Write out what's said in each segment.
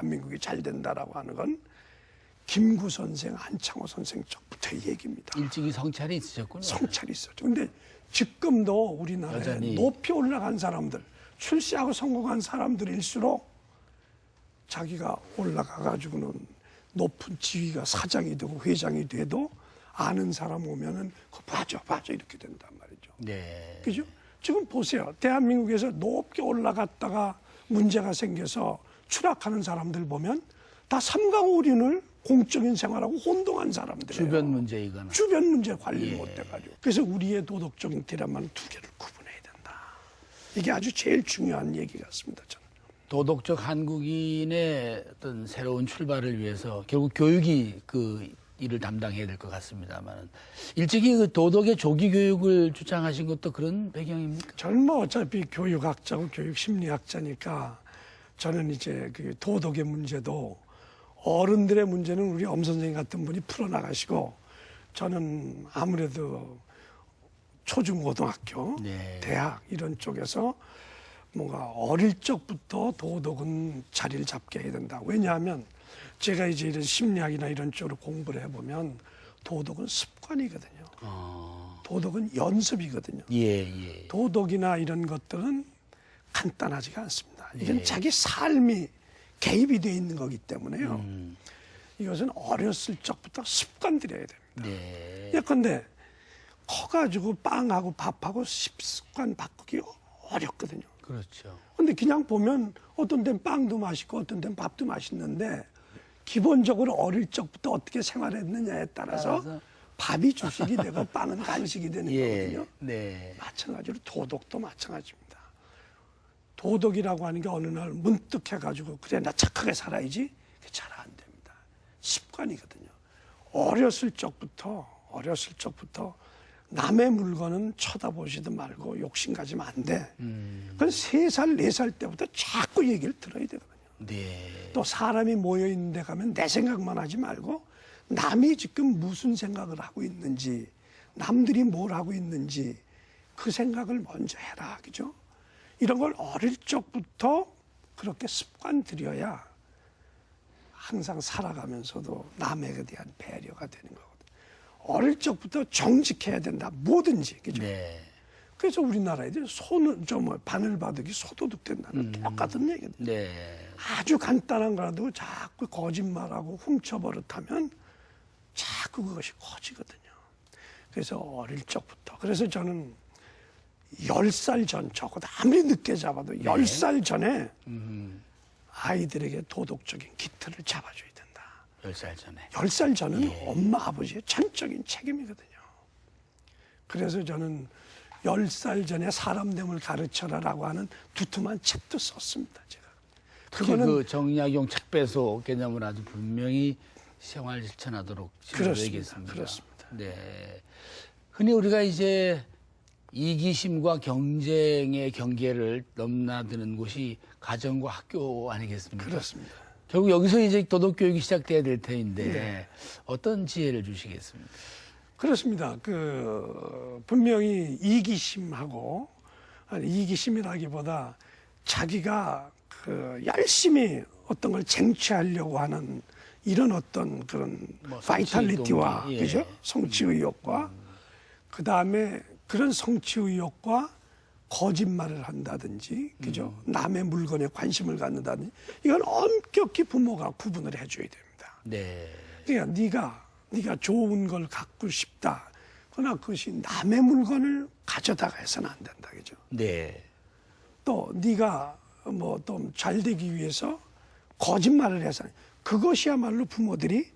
대한민국이 잘 된다라고 하는 건 김구 선생, 안창호 선생 쪽부터의 얘기입니다. 일찍이 성찰이 있으셨군요. 성찰이 있었죠. 근데 지금도 우리나라에 여전히. 높이 올라간 사람들, 출세하고 성공한 사람들일수록 자기가 올라가가지고는 높은 지위가 사장이 되고 회장이 돼도 아는 사람 오면은 그거 봐줘 이렇게 된단 말이죠. 네. 그죠? 지금 보세요. 대한민국에서 높게 올라갔다가 문제가 생겨서 추락하는 사람들 보면 다 삼강오륜을 공적인 생활하고 혼동한 사람들이에요. 주변 문제이거나. 주변 문제 관리를 예. 못해가지고. 그래서 우리의 도덕적인 딜레마는 두 개를 구분해야 된다. 이게 아주 제일 중요한 얘기 같습니다. 저는. 도덕적 한국인의 어떤 새로운 출발을 위해서 결국 교육이 그 일을 담당해야 될 것 같습니다만 일찍이 그 도덕의 조기 교육을 주창하신 것도 그런 배경입니까? 저는 뭐 어차피 교육학자고 교육심리학자니까 저는 이제 그 도덕의 문제도 어른들의 문제는 우리 엄 선생님 같은 분이 풀어나가시고 저는 아무래도 초중고등학교, 네. 대학 이런 쪽에서 뭔가 어릴 적부터 도덕은 자리를 잡게 해야 된다. 왜냐하면 제가 이제 이런 심리학이나 이런 쪽으로 공부를 해보면 도덕은 습관이거든요. 도덕은 연습이거든요. 예. 도덕이나 이런 것들은 간단하지가 않습니다. 이건 예. 자기 삶이 개입이 되어 있는 거기 때문에요. 이것은 어렸을 적부터 습관들여야 됩니다. 네. 예컨대 커가지고 빵하고 밥하고 습관 바꾸기 어렵거든요. 그렇죠. 근데 그냥 보면 어떤 데는 빵도 맛있고 어떤 데는 밥도 맛있는데 기본적으로 어릴 적부터 어떻게 생활했느냐에 따라서 밥이 주식이 되고 빵은 간식이 되는 거거든요. 네. 마찬가지로 도덕도 마찬가지입니다. 도덕이라고 하는 게 어느 날 문득 해가지고 그래 나 착하게 살아야지 그게 잘 안 됩니다. 습관이거든요. 어렸을 적부터 남의 물건은 쳐다보지도 말고 욕심 가지면 안 돼. 그건 3살, 4살 때부터 자꾸 얘기를 들어야 되거든요. 네. 또 사람이 모여있는 데 가면 내 생각만 하지 말고 남이 지금 무슨 생각을 하고 있는지 남들이 뭘 하고 있는지 그 생각을 먼저 해라. 그죠? 이런 걸 어릴 적부터 그렇게 습관 들여야 항상 살아가면서도 남에게 대한 배려가 되는 거거든요. 어릴 적부터 정직해야 된다. 뭐든지. 그죠? 네. 그래서 우리나라 애들이 바늘바둑이 소도둑 된다는 똑같은 얘기거든요. 네. 아주 간단한 거라도 자꾸 거짓말하고 훔쳐버릇하면 자꾸 그것이 커지거든요. 그래서 어릴 적부터. 그래서 저는 10살 전, 적어도 아무리 늦게 잡아도 10살 전에 아이들에게 도덕적인 기틀을 잡아줘야 된다. 10살 전에. 10살 전은 엄마, 아버지의 전적인 책임이거든요. 그래서 저는 10살 전에 사람됨을 가르쳐라라고 하는 두툼한 책도 썼습니다. 제가. 그거는 그 정약용 책배소 개념을 아주 분명히 생활 실천하도록 그렇습니다. 그렇습니다. 네. 흔히 우리가 이제 이기심과 경쟁의 경계를 넘나드는 곳이 가정과 학교 아니겠습니까? 그렇습니다. 결국 여기서 이제 도덕 교육이 시작돼야 될 터인데 네. 어떤 지혜를 주시겠습니까? 그렇습니다. 분명히 이기심이라기보다 자기가 열심히 어떤 걸 쟁취하려고 하는 이런 어떤 그런 바이탈리티와 동기, 그죠? 성취 의욕과 그 다음에 그런 성취 의욕과 거짓말을 한다든지, 그죠? 남의 물건에 관심을 갖는다든지, 이건 엄격히 부모가 구분을 해줘야 됩니다. 네. 그러니까 네가 좋은 걸 갖고 싶다. 그러나 그것이 남의 물건을 가져다가 해서는 안 된다, 그죠? 네. 또 네가 또 잘 되기 위해서 거짓말을 해서 그것이야말로 부모들이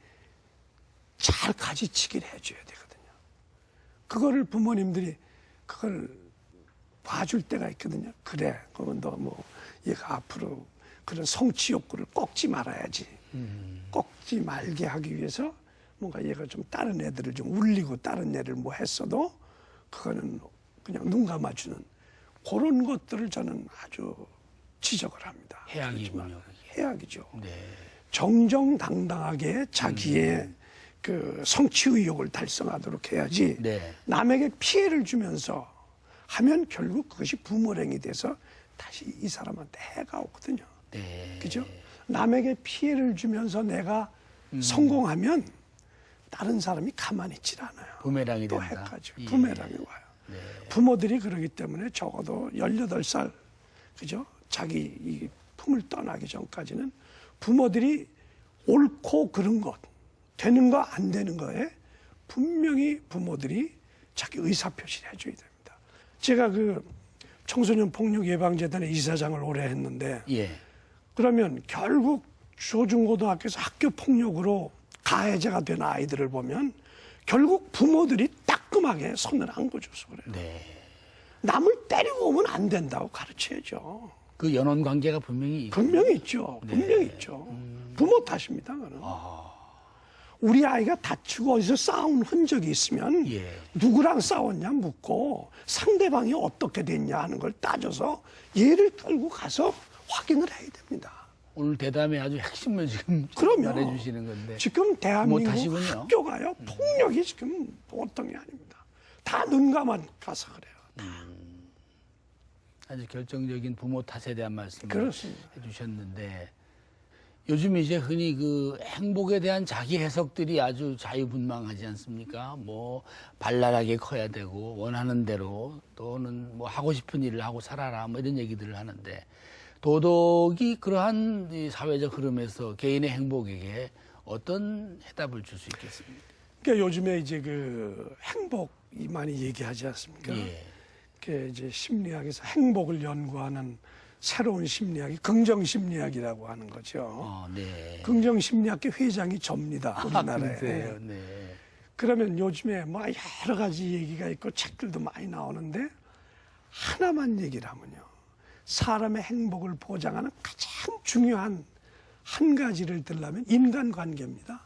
잘 가지치기를 해줘야 되거든요. 그거를 부모님들이 그걸 봐줄 때가 있거든요. 그래, 그러면 너 얘가 앞으로 그런 성취 욕구를 꺾지 말아야지. 꺾지 말게 하기 위해서 뭔가 얘가 좀 다른 애들을 좀 울리고 다른 애를 했어도 그거는 그냥 눈 감아주는 그런 것들을 저는 아주 지적을 합니다. 해악이군요. 해악이죠. 네. 정정당당하게 자기의 그 성취 의욕을 달성하도록 해야지 네. 남에게 피해를 주면서 하면 결국 그것이 부모랭이 돼서 다시 이 사람한테 해가 오거든요. 네. 그죠? 남에게 피해를 주면서 내가 성공하면 다른 사람이 가만히 있질 않아요. 부메랑이 또 된다. 해가지고 예. 부메랑이 와요. 네. 부모들이 그러기 때문에 적어도 18살, 그죠? 자기 이 품을 떠나기 전까지는 부모들이 옳고 그른 것, 되는 거 안 되는 거에 분명히 부모들이 자기 의사표시를 해줘야 됩니다. 제가 그 청소년 폭력 예방재단의 이사장을 오래 했는데 예. 그러면 결국 초중고등학교에서 학교 폭력으로 가해자가 된 아이들을 보면 결국 부모들이 따끔하게 손을 안 거줘서 그래요. 네. 남을 때리고 오면 안 된다고 가르쳐야죠. 그 연원 관계가 분명히 분명히 있죠. 분명히 있죠. 부모 탓입니다. 그는. 우리 아이가 다치고 어디서 싸운 흔적이 있으면 예. 누구랑 싸웠냐 묻고 상대방이 어떻게 됐냐 하는 걸 따져서 얘를 끌고 가서 확인을 해야 됩니다. 오늘 대담의 아주 핵심을 지금 그럼요. 말해주시는 건데. 지금 대한민국 탓이군요. 학교가요 폭력이 지금 보통이 아닙니다. 다 눈 감아 가서 그래요. 아주 결정적인 부모 탓에 대한 말씀을 그렇습니다. 해주셨는데 요즘 이제 흔히 그 행복에 대한 자기 해석들이 아주 자유분방하지 않습니까? 뭐 발랄하게 커야 되고 원하는 대로 또는 뭐 하고 싶은 일을 하고 살아라 뭐 이런 얘기들을 하는데 도덕이 그러한 이 사회적 흐름에서 개인의 행복에게 어떤 해답을 줄 수 있겠습니까? 그러니까 요즘에 이제 그 행복이 많이 얘기하지 않습니까? 예. 그 이제 심리학에서 행복을 연구하는 새로운 심리학이 긍정 심리학이라고 하는 거죠. 네. 긍정 심리학계 회장이 접니다. 우리나라에. 그러세요. 네. 그러면 요즘에 뭐 여러 가지 얘기가 있고 책들도 많이 나오는데 하나만 얘기를 하면요. 사람의 행복을 보장하는 가장 중요한 한 가지를 들려면 인간관계입니다.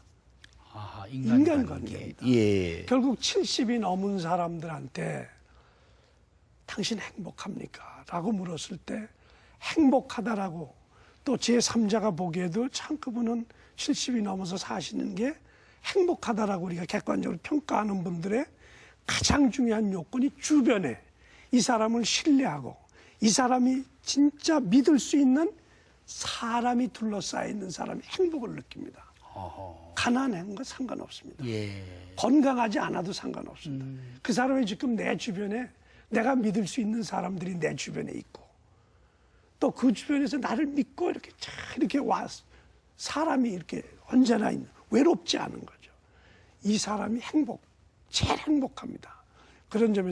아, 인간관계입니다. 예. 결국 70이 넘은 사람들한테 당신 행복합니까? 라고 물었을 때 행복하다라고 또 제3자가 보기에도 참 그분은 70이 넘어서 사시는 게 행복하다라고 우리가 객관적으로 평가하는 분들의 가장 중요한 요건이 주변에 이 사람을 신뢰하고 이 사람이 진짜 믿을 수 있는 사람이 둘러싸여 있는 사람이 행복을 느낍니다. 어허. 가난한 건 상관없습니다. 예. 건강하지 않아도 상관없습니다. 그 사람이 지금 내 주변에 내가 믿을 수 있는 사람들이 내 주변에 있고 또 그 주변에서 나를 믿고 이렇게 잘 이렇게 와 사람이 이렇게 언제나 있는 외롭지 않은 거죠. 이 사람이 제일 행복합니다. 그런 점에서